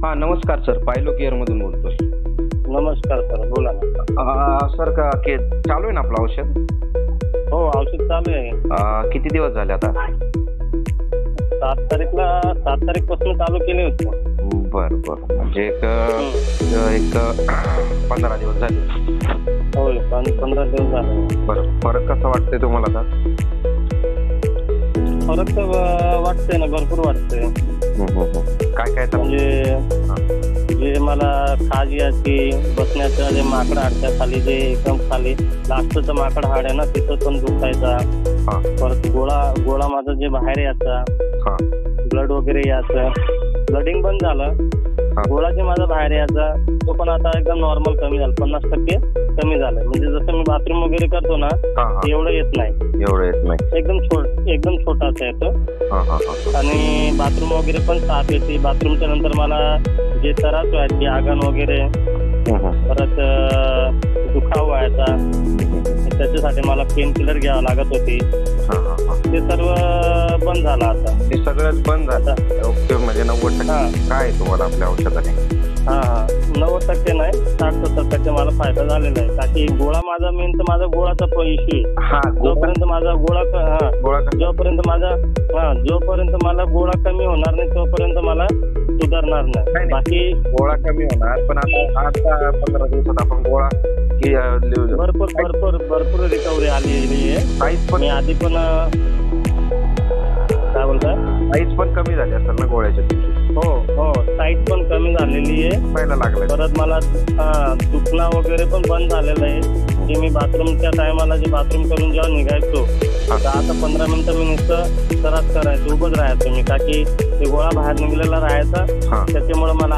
हा नमस्कार सर, पायलो केअर मधून बोलतोय. नमस्कार सर, बोला ना. सर का चालू आहे ना आपलं औषध? हो, औषध चालू आहे. किती दिवस झाले आता? 7 तारीखपासून चालू केले होते. बरं बरं, म्हणजे एक 15 दिवस झाले. होय, 15 दिवस झाले. बरं, फरक कसा वाटतंय तुम्हाला आता? फरक तर वाटतंय ना, भरपूर वाटतंय. काय काय म्हणजे जे मला खाज याची, बसण्याचं जे माकड हाडच्या खाली, जे एकदम खाली लास्टचं माकड हाड आहे ना, तिथं पण दुखायचा. परत गोळा माझा जे बाहेर यायचा, ब्लड वगैरे यायचं, ब्लडिंग बंद झालं. गोळा जे माझा बाहेर यायचा तो पण आता एकदम नॉर्मल कमी झाला, 50% कमी झालं. म्हणजे जसं मी बाथरूम वगैरे करतो ना, एवढं येत नाही. एकदम छोटासा येतो. आणि बाथरूम वगैरे पण साफ येते. बाथरूमच्या नंतर मला जे त्रास व्हायचे, आगन वगैरे, परत दुखाव व्हायचा, त्याच्यासाठी मला पेन किलर घ्यावं लागत होती. ते सर्व बंद झालं आता. हे सगळंच बंद झालं. ओके, म्हणजे 90% काय आहे तुम्हाला आपल्या औषधाने? 90% नाही, 60-70% मला फायदा झालेला आहे. कारण की गोळा माझा मेन तर माझा गोळाचा इश्यू आहे. जोपर्यंत माझा जोपर्यंत मला गोळा कमी होणार नाही तोपर्यंत मला सुधारणार नाही. बाकी गोळा कमी होणार, पण आता 15 दिवसात आपण गोळा भरपूर रिकव्हरी आलेली आहे. मी आधी पण काय बोलताय, साईज पण कमी झाली असेल ना गोळ्याच्या तुमची? हो, साईज पण कमी झालेली आहे. पहिला लागलं. परत मला दुखणं वगैरे पण बंद झालेलं आहे. जे मी बाथरूमच्या टायमाला जे बाथरूम करून जेव्हा निघायचो, तर आता 15 मिनिटं मी नुसतं सरास करायचो, उभंच राहायचो मी, का की ते गोळा बाहेर निघलेला राहायचा. त्याच्यामुळे मला